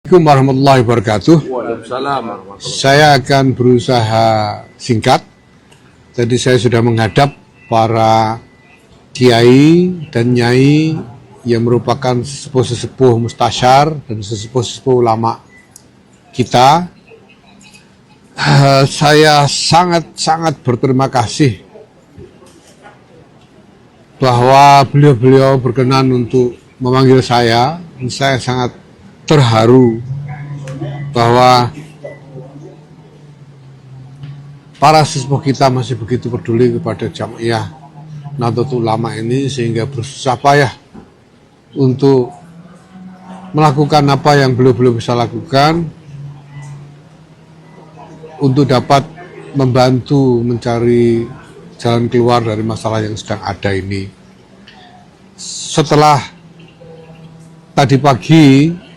Assalamualaikum warahmatullahi wabarakatuh. Waalaikumsalam. Saya akan berusaha singkat. Jadi saya sudah menghadap para kiai dan nyai yang merupakan sesepuh-sesepuh mustasyar dan sesepuh-sesepuh ulama kita. Saya sangat berterima kasih bahwa beliau-beliau berkenan untuk memanggil saya. Saya sangat terharu bahwa para sesepuh kita masih begitu peduli kepada Jamiah Nahdlatul Ulama ini, sehingga bersusah payah untuk melakukan apa yang beliau-beliau bisa lakukan untuk dapat membantu mencari jalan keluar dari masalah yang sedang ada ini. Setelah tadi pagi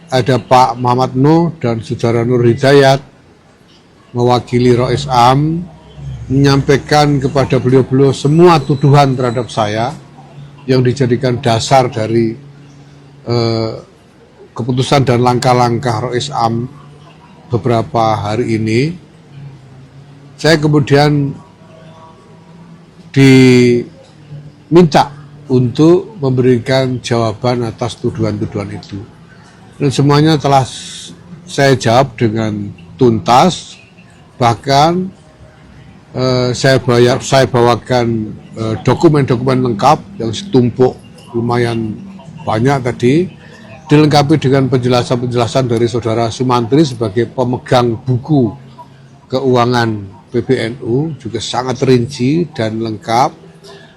ada Pak Muhammad Nuh dan Saudara Nur Hidayat mewakili Rois Am menyampaikan kepada beliau-beliau semua tuduhan terhadap saya yang dijadikan dasar dari keputusan dan langkah-langkah Rois Am beberapa hari ini. Saya kemudian diminta untuk memberikan jawaban atas tuduhan-tuduhan itu. Dan semuanya telah saya jawab dengan tuntas. Bahkan saya bawakan dokumen-dokumen lengkap yang setumpuk lumayan banyak tadi, dilengkapi dengan penjelasan-penjelasan dari Saudara Sumantri sebagai pemegang buku keuangan PBNU, juga sangat rinci dan lengkap,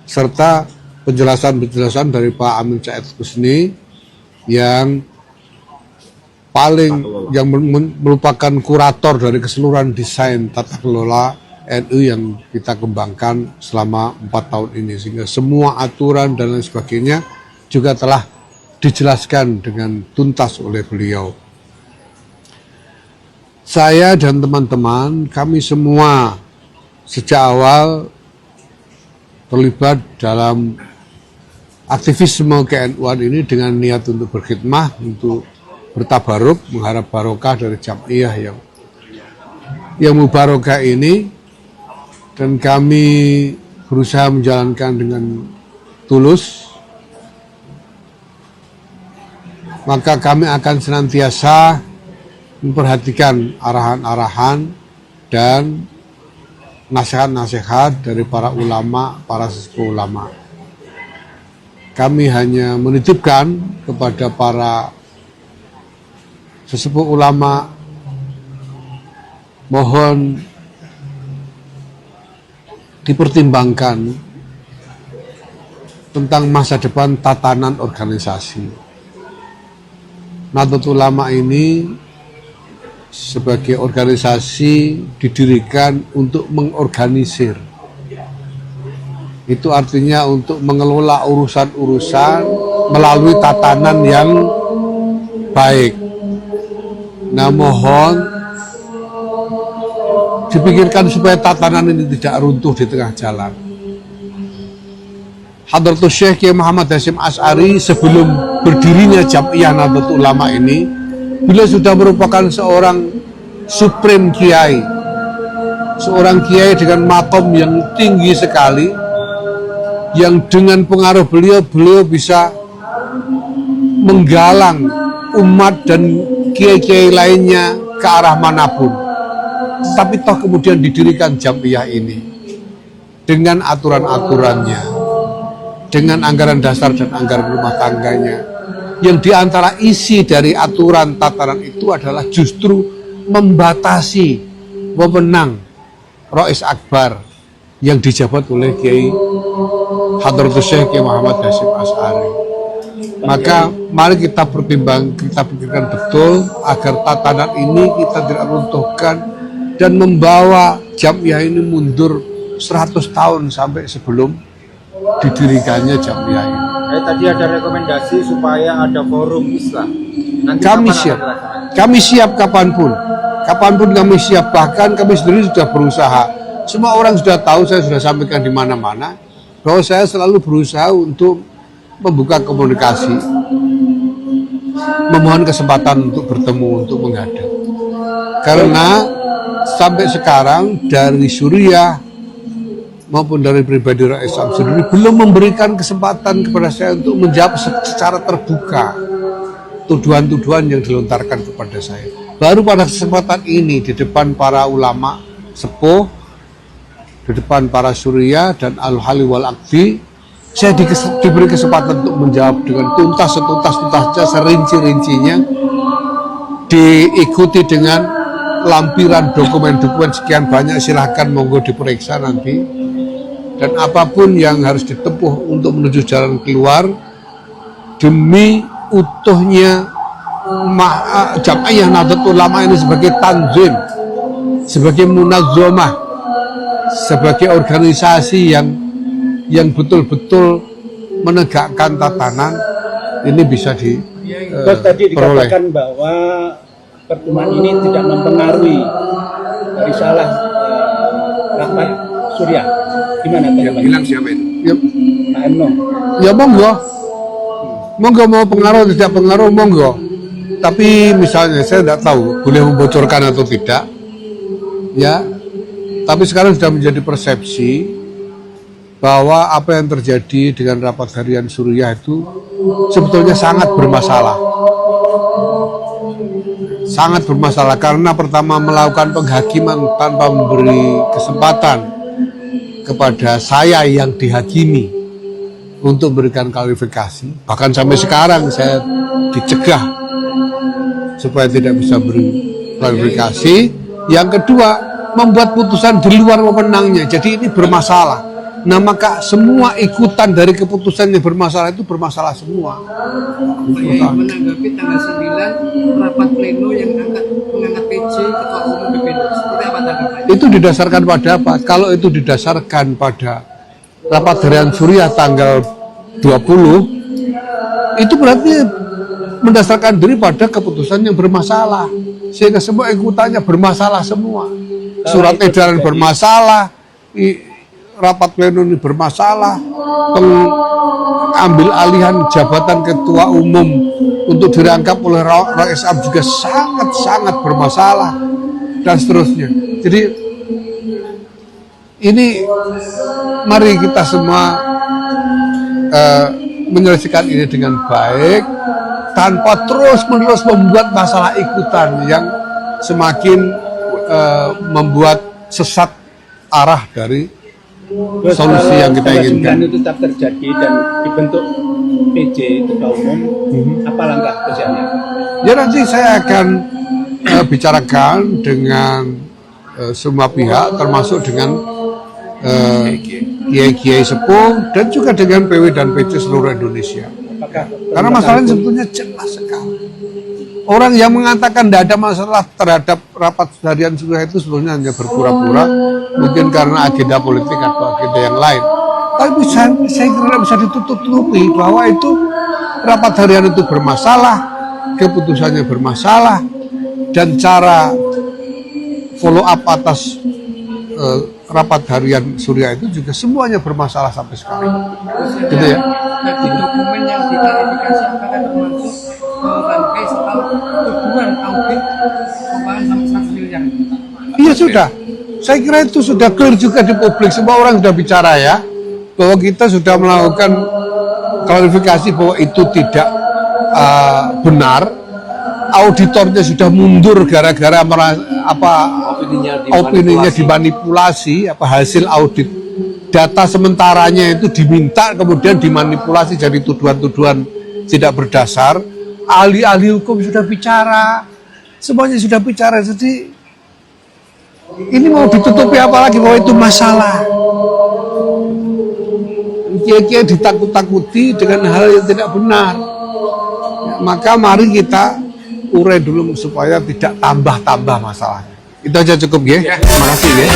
serta penjelasan-penjelasan dari Pak Amin Said Husni yang merupakan kurator dari keseluruhan desain tata kelola NU yang kita kembangkan selama 4 tahun ini, sehingga semua aturan dan lain sebagainya juga telah dijelaskan dengan tuntas oleh beliau. Saya dan teman-teman, kami semua sejak awal terlibat dalam aktivisme ke-NU-an ini dengan niat untuk berkhidmah, untuk bertabaruk, mengharap barokah dari Jamiah yang mubarokah ini, dan kami berusaha menjalankan dengan tulus. Maka kami akan senantiasa memperhatikan arahan-arahan dan nasihat-nasihat dari para ulama, para sesepuh ulama. Kami hanya menitipkan kepada para sesepuh ulama, mohon dipertimbangkan tentang masa depan tatanan organisasi. Nahdlatul Ulama ini sebagai organisasi didirikan untuk mengorganisir. Itu artinya untuk mengelola urusan-urusan melalui tatanan yang baik. Nah, mohon dipikirkan supaya tatanan ini tidak runtuh di tengah jalan. Hadratus Syekh Kiai Muhammad Hasyim Asy'ari sebelum berdirinya Jamiah Nahdlatul Ulama ini, beliau sudah merupakan seorang supreme kiai, seorang kiai dengan makom yang tinggi sekali, yang dengan pengaruh beliau bisa menggalang umat dan kiai-kiai lainnya ke arah manapun. Tapi toh kemudian didirikan Jamiah ini dengan aturan-aturannya, dengan anggaran dasar dan anggaran rumah tangganya, yang diantara isi dari aturan tataran itu adalah justru membatasi wewenang Rois Akbar yang dijabat oleh Kiai Hadratus Syekh Kiai Muhammad Hasyim Asy'ari. Maka mari kita pikirkan betul agar tatanan ini kita tidak runtuhkan dan membawa Jamiah ini mundur 100 tahun sampai sebelum didirikannya Jamiah ini. Tadi ada rekomendasi supaya ada forum Islam. Nanti kami siap kapanpun kami siap. Bahkan kami sendiri sudah berusaha. Semua orang sudah tahu, saya sudah sampaikan di mana-mana bahwa saya selalu berusaha untuk membuka komunikasi. memohon kesempatan untuk bertemu, untuk menghadap. Karena sampai sekarang dari Suriah maupun dari pribadi Rais Syam sendiri belum memberikan kesempatan kepada saya untuk menjawab secara terbuka tuduhan-tuduhan yang dilontarkan kepada saya. Baru pada kesempatan ini di depan para ulama sepuh, di depan para Suriah dan Al-Hali wal-Aqdi, saya diberi kesempatan untuk menjawab dengan tuntas, setuntas-tuntasnya, serinci-rincinya, diikuti dengan lampiran dokumen-dokumen sekian banyak. Silahkan monggo diperiksa nanti. Dan apapun yang harus ditempuh untuk menuju jalan keluar demi utuhnya Jam'iyah Nahdlatul Ulama ini sebagai tanzim, sebagai munazzamah, sebagai organisasi yang betul-betul menegakkan tatanan ini bisa Terus tadi diperoleh. dikatakan bahwa pertemuan ini tidak mempengaruhi risalah rapat Suriah. Gimana Yang bilang siapa itu? Ya, Pak Emno? ya monggo mau pengaruh tidak pengaruh monggo. Tapi misalnya saya tidak tahu boleh membocorkan atau tidak, ya. Tapi sekarang sudah menjadi persepsi bahwa apa yang terjadi dengan rapat harian Suriah itu sebetulnya sangat bermasalah. Sangat bermasalah karena pertama melakukan penghakiman tanpa memberi kesempatan kepada saya yang dihakimi untuk memberikan klarifikasi. Bahkan sampai sekarang saya dicegah supaya tidak bisa beri klarifikasi. Yang kedua, membuat putusan di luar wewenangnya. Jadi ini bermasalah. Nah, maka semua ikutan dari keputusan yang bermasalah itu bermasalah semua. Menanggapi tanggal 9 rapat pleno yang mengangkat PJ Ketua Umum PBNU. Seperti apa tanggapannya? Itu didasarkan pada apa? Kalau itu didasarkan pada rapat harian Suriah tanggal 20, itu berarti mendasarkan diri pada keputusan yang bermasalah. Sehingga semua ikutannya bermasalah semua. Surat edaran bermasalah, rapat pleno ini bermasalah, pengambil alihan jabatan ketua umum untuk dirangkap oleh Rais Syam juga sangat-sangat bermasalah, dan seterusnya. Jadi ini mari kita semua menyelesaikan ini dengan baik tanpa terus-menerus membuat masalah ikutan yang semakin membuat sesat arah dari solusi yang kita inginkan. Itu tetap terjadi dan dibentuk PJ Ketua Umum. Apa langkah kerjanya? Ya nanti saya akan bicarakan dengan semua pihak, termasuk dengan kiai-kiai sepuh dan juga dengan PW dan PC seluruh Indonesia. Karena masalahnya sebetulnya jelas sekali. Orang yang mengatakan tidak ada masalah terhadap rapat harian Suriah itu sebetulnya hanya berpura-pura, mungkin karena agenda politik atau agenda yang lain. Tapi saya kira bisa ditutup-tutupi bahwa itu rapat harian itu bermasalah, keputusannya bermasalah, dan cara follow up atas rapat harian Suriah itu juga semuanya bermasalah sampai sekarang. Gitu ya. Nanti dokumen yang diklarifikasi apakah termasuk rangkai soal tuduhan audit keuangan sampai 100 miliar? Iya sudah. Saya kira itu sudah clear juga di publik. Semua orang sudah bicara ya, bahwa kita sudah melakukan klarifikasi bahwa itu tidak benar. Auditornya sudah mundur gara-gara opininya dimanipulasi, hasil audit data sementaranya itu diminta kemudian dimanipulasi jadi tuduhan-tuduhan tidak berdasar. Ahli-ahli hukum sudah bicara, semuanya sudah bicara. Jadi ini mau ditutupi apa lagi bahwa itu masalah? Kiai-kiai ditakut-takuti dengan hal yang tidak benar. Maka mari kita urai dulu supaya tidak tambah-tambah masalahnya. Itu aja cukup ya. Terima kasih ya.